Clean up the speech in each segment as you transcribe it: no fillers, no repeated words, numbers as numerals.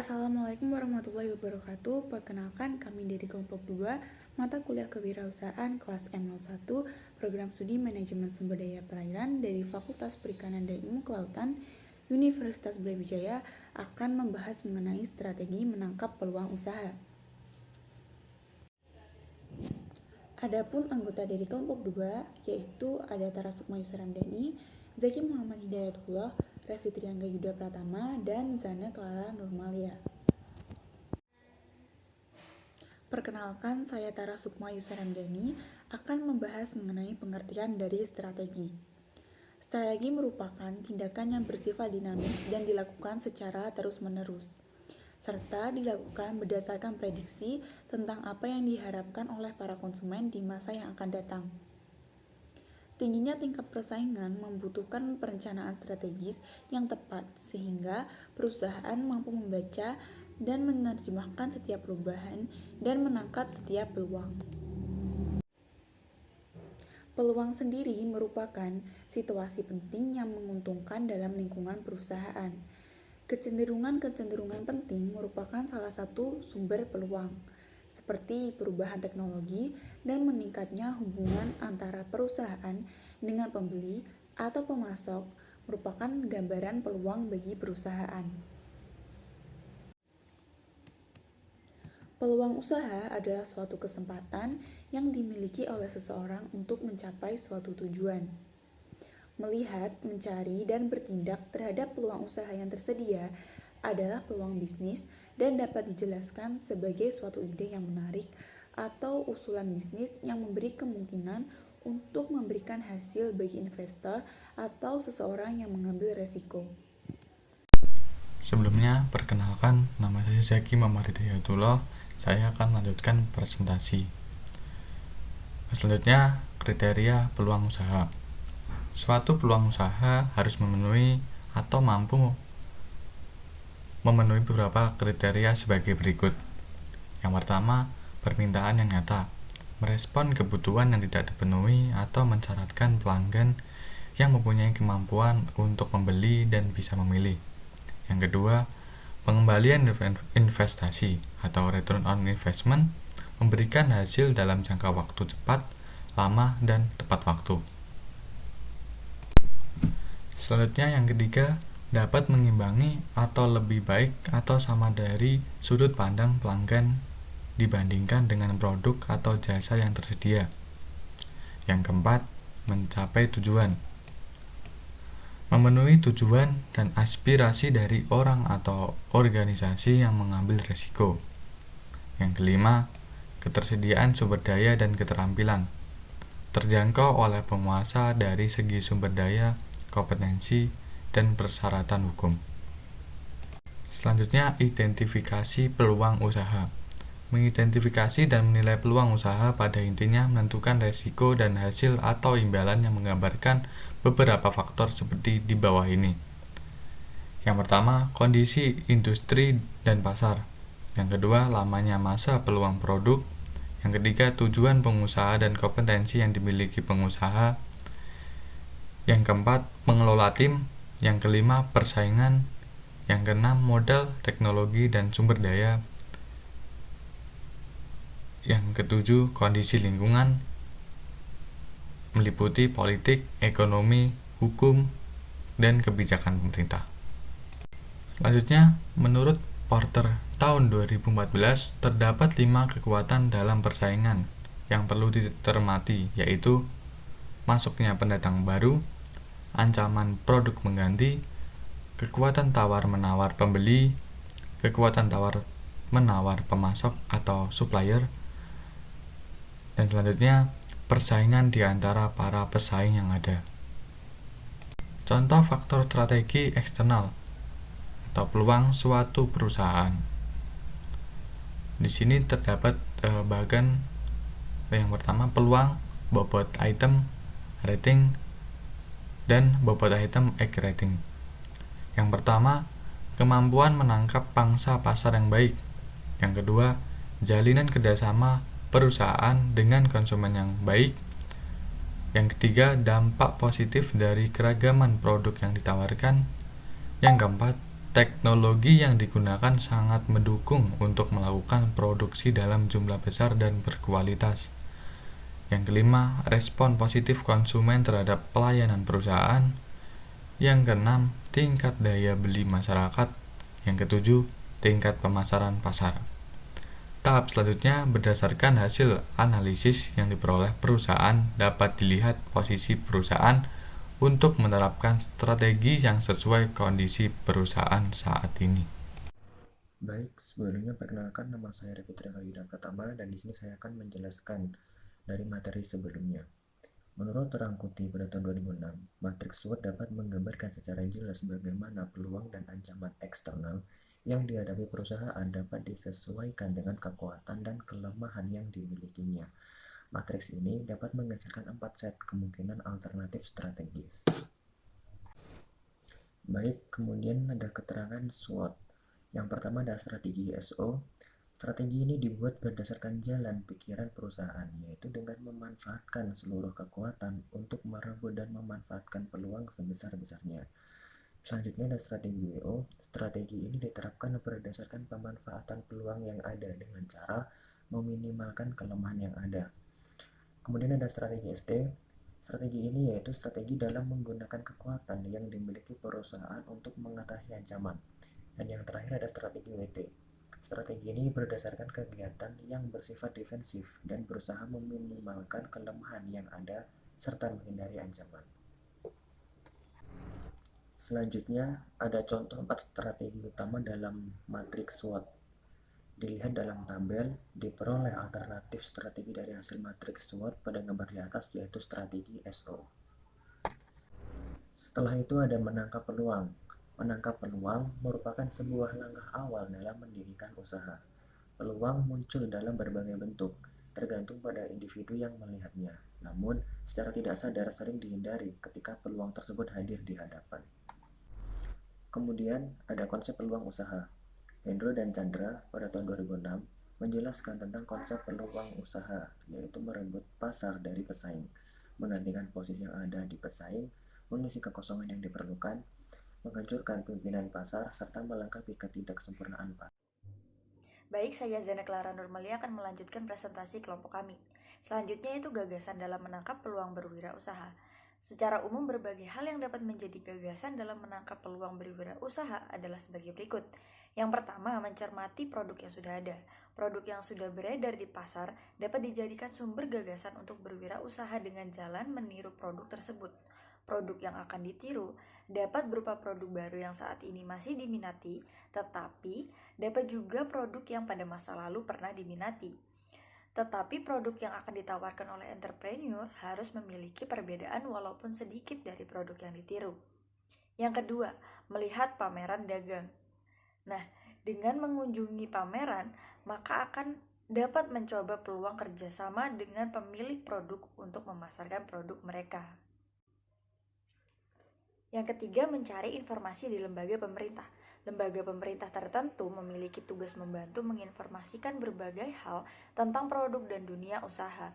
Assalamualaikum warahmatullahi wabarakatuh. Perkenalkan, kami dari kelompok 2, mata kuliah kewirausahaan kelas M01, program studi manajemen sumber daya perairan dari Fakultas Perikanan dan Ilmu Kelautan, Universitas Brawijaya akan membahas mengenai strategi menangkap peluang usaha. Adapun anggota dari kelompok 2 yaitu ada Tara Sukma Yusramdani, Zaki Muhammad Hidayatullah, Revi Triangga Yuda Pratama, dan Zana Clara Nurmalia. Perkenalkan, saya Tara Sukma Yusramdani akan membahas mengenai pengertian dari strategi. Strategi merupakan tindakan yang bersifat dinamis dan dilakukan secara terus-menerus, serta dilakukan berdasarkan prediksi tentang apa yang diharapkan oleh para konsumen di masa yang akan datang. Tingginya tingkat persaingan membutuhkan perencanaan strategis yang tepat sehingga perusahaan mampu membaca dan menerjemahkan setiap perubahan dan menangkap setiap peluang. Peluang sendiri merupakan situasi penting yang menguntungkan dalam lingkungan perusahaan. Kecenderungan-kecenderungan penting merupakan salah satu sumber peluang, seperti perubahan teknologi dan meningkatnya hubungan antara perusahaan dengan pembeli atau pemasok merupakan gambaran peluang bagi perusahaan. Peluang usaha adalah suatu kesempatan yang dimiliki oleh seseorang untuk mencapai suatu tujuan. Melihat, mencari, dan bertindak terhadap peluang usaha yang tersedia adalah peluang bisnis dan dapat dijelaskan sebagai suatu ide yang menarik atau usulan bisnis yang memberi kemungkinan untuk memberikan hasil bagi investor atau seseorang yang mengambil resiko. Sebelumnya, perkenalkan, nama saya Zaki Muhammad Hidayatullah. Saya akan melanjutkan presentasi. Selanjutnya, kriteria peluang usaha. Suatu peluang usaha harus memenuhi atau mampu memenuhi beberapa kriteria sebagai berikut. Yang pertama, permintaan yang nyata, merespon kebutuhan yang tidak dipenuhi atau mensyaratkan pelanggan yang mempunyai kemampuan untuk membeli dan bisa memilih. Yang kedua, pengembalian investasi atau return on investment, memberikan hasil dalam jangka waktu cepat, lama, dan tepat waktu. Selanjutnya yang ketiga, dapat mengimbangi atau lebih baik atau sama dari sudut pandang pelanggan dibandingkan dengan produk atau jasa yang tersedia. Yang keempat, mencapai tujuan, memenuhi tujuan dan aspirasi dari orang atau organisasi yang mengambil resiko. Yang kelima, ketersediaan sumber daya dan keterampilan, terjangkau oleh penguasa dari segi sumber daya, kompetensi, dan persyaratan hukum. Selanjutnya, identifikasi peluang usaha. Mengidentifikasi dan menilai peluang usaha pada intinya menentukan resiko dan hasil atau imbalan yang menggambarkan beberapa faktor seperti di bawah ini. Yang pertama, kondisi industri dan pasar. Yang kedua, lamanya masa peluang produk. Yang ketiga, tujuan pengusaha dan kompetensi yang dimiliki pengusaha. Yang keempat, mengelola tim. Yang kelima, persaingan. Yang keenam, modal, teknologi, dan sumber daya. Yang ketujuh, kondisi lingkungan, meliputi politik, ekonomi, hukum, dan kebijakan pemerintah. Selanjutnya, menurut Porter tahun 2014, terdapat 5 kekuatan dalam persaingan yang perlu dicermati, yaitu masuknya pendatang baru, ancaman produk mengganti, kekuatan tawar-menawar pembeli, kekuatan tawar-menawar pemasok atau supplier, dan selanjutnya persaingan di antara para pesaing yang ada. Contoh faktor strategi eksternal atau peluang suatu perusahaan. Di sini terdapat bagian yang pertama, peluang, bobot item, rating, dan bobot item egg rating. Yang pertama, kemampuan menangkap pangsa pasar yang baik. Yang kedua, jalinan kerjasama perusahaan dengan konsumen yang baik. Yang ketiga, dampak positif dari keragaman produk yang ditawarkan. Yang keempat, Teknologi yang digunakan sangat mendukung untuk melakukan produksi dalam jumlah besar dan berkualitas. Yang kelima, respon positif konsumen terhadap pelayanan perusahaan. Yang keenam, tingkat daya beli masyarakat. Yang ketujuh, tingkat pemasaran pasar. Tahap selanjutnya, berdasarkan hasil analisis yang diperoleh perusahaan, dapat dilihat posisi perusahaan untuk menerapkan strategi yang sesuai kondisi perusahaan saat ini. Baik, sebelumnya perkenalkan nama saya Revitri Yuda Pratama dan di sini saya akan menjelaskan dari materi sebelumnya. Menurut terang kutip pada tahun 2006, matriks SWOT dapat menggambarkan secara jelas bagaimana peluang dan ancaman eksternal yang dihadapi perusahaan dapat disesuaikan dengan kekuatan dan kelemahan yang dimilikinya. Matriks ini dapat menghasilkan 4 set kemungkinan alternatif strategis. Baik, kemudian ada keterangan SWOT. Yang pertama ada strategi SO. Strategi ini dibuat berdasarkan jalan pikiran perusahaan, yaitu dengan memanfaatkan seluruh kekuatan untuk merebut dan memanfaatkan peluang sebesar-besarnya. Selanjutnya ada strategi WO. Strategi ini diterapkan berdasarkan pemanfaatan peluang yang ada dengan cara meminimalkan kelemahan yang ada. Kemudian ada strategi ST. Strategi ini yaitu strategi dalam menggunakan kekuatan yang dimiliki perusahaan untuk mengatasi ancaman. Dan yang terakhir ada strategi WT. Strategi ini berdasarkan kegiatan yang bersifat defensif dan berusaha meminimalkan kelemahan yang ada serta menghindari ancaman. Selanjutnya ada contoh 4 strategi utama dalam matriks SWOT. Dilihat dalam tabel, diperoleh alternatif strategi dari hasil matriks SWOT pada gambar di atas, yaitu strategi SO. Setelah itu ada menangkap peluang. Menangkap peluang merupakan sebuah langkah awal dalam mendirikan usaha. Peluang muncul dalam berbagai bentuk, tergantung pada individu yang melihatnya. Namun, secara tidak sadar sering dihindari ketika peluang tersebut hadir di hadapan. Kemudian, ada konsep peluang usaha. Hendro dan Chandra pada tahun 2006 menjelaskan tentang konsep peluang usaha, yaitu merebut pasar dari pesaing, menggantikan posisi yang ada di pesaing, mengisi kekosongan yang diperlukan, menghancurkan pimpinan pasar, serta melengkapi ketidaksempurnaan pasar. Baik, saya Zana Clara Nurmalia akan melanjutkan presentasi kelompok kami. Selanjutnya itu gagasan dalam menangkap peluang berwirausaha. Secara umum, berbagai hal yang dapat menjadi gagasan dalam menangkap peluang berwirausaha adalah sebagai berikut. Yang pertama, mencermati produk yang sudah ada. Produk yang sudah beredar di pasar dapat dijadikan sumber gagasan untuk berwirausaha dengan jalan meniru produk tersebut. Produk yang akan ditiru dapat berupa produk baru yang saat ini masih diminati, tetapi dapat juga produk yang pada masa lalu pernah diminati. Tetapi produk yang akan ditawarkan oleh entrepreneur harus memiliki perbedaan walaupun sedikit dari produk yang ditiru. Yang kedua, melihat pameran dagang. Nah, dengan mengunjungi pameran, maka akan dapat mencoba peluang kerjasama dengan pemilik produk untuk memasarkan produk mereka. Yang ketiga, mencari informasi di lembaga pemerintah. Lembaga pemerintah tertentu memiliki tugas membantu menginformasikan berbagai hal tentang produk dan dunia usaha.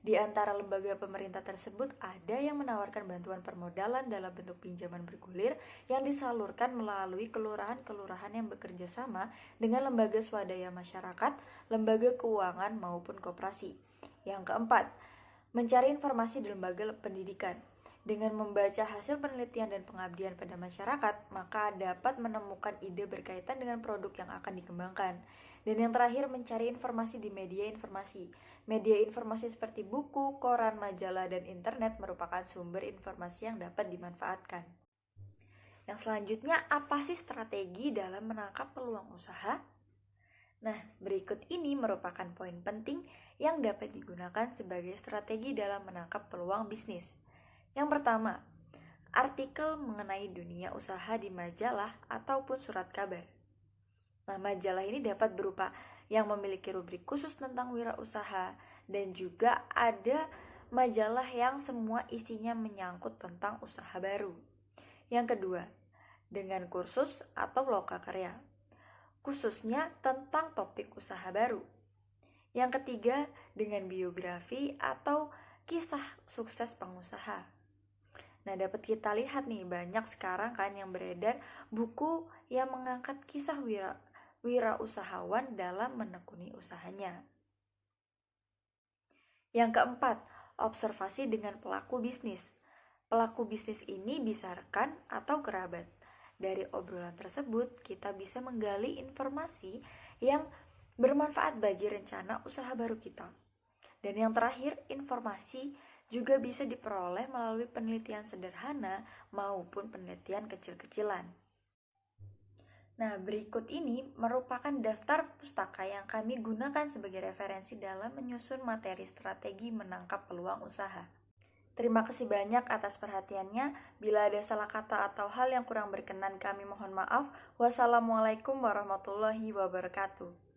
Di antara lembaga pemerintah tersebut ada yang menawarkan bantuan permodalan dalam bentuk pinjaman bergulir yang disalurkan melalui kelurahan-kelurahan yang bekerja sama dengan lembaga swadaya masyarakat, lembaga keuangan maupun koperasi. Yang keempat, mencari informasi di lembaga pendidikan. Dengan membaca hasil penelitian dan pengabdian pada masyarakat, maka dapat menemukan ide berkaitan dengan produk yang akan dikembangkan. Dan yang terakhir, mencari informasi di media informasi. Media informasi seperti buku, koran, majalah, dan internet merupakan sumber informasi yang dapat dimanfaatkan. Yang selanjutnya, apa sih strategi dalam menangkap peluang usaha? Nah, berikut ini merupakan poin penting yang dapat digunakan sebagai strategi dalam menangkap peluang bisnis. Yang pertama, artikel mengenai dunia usaha di majalah ataupun surat kabar. Nah, majalah ini dapat berupa yang memiliki rubrik khusus tentang wirausaha dan juga ada majalah yang semua isinya menyangkut tentang usaha baru. Yang kedua, dengan kursus atau lokakarya, khususnya tentang topik usaha baru. Yang ketiga, dengan biografi atau kisah sukses pengusaha. Nah, dapat kita lihat nih, banyak sekarang kan yang beredar buku yang mengangkat kisah wirausahawan dalam menekuni usahanya. Yang keempat, observasi dengan pelaku bisnis. Pelaku bisnis ini bisa rekan atau kerabat. Dari obrolan tersebut, kita bisa menggali informasi yang bermanfaat bagi rencana usaha baru kita. Dan yang terakhir, informasi juga bisa diperoleh melalui penelitian sederhana maupun penelitian kecil-kecilan. Nah, berikut ini merupakan daftar pustaka yang kami gunakan sebagai referensi dalam menyusun materi strategi menangkap peluang usaha. Terima kasih banyak atas perhatiannya. Bila ada salah kata atau hal yang kurang berkenan, kami mohon maaf. Wassalamualaikum warahmatullahi wabarakatuh.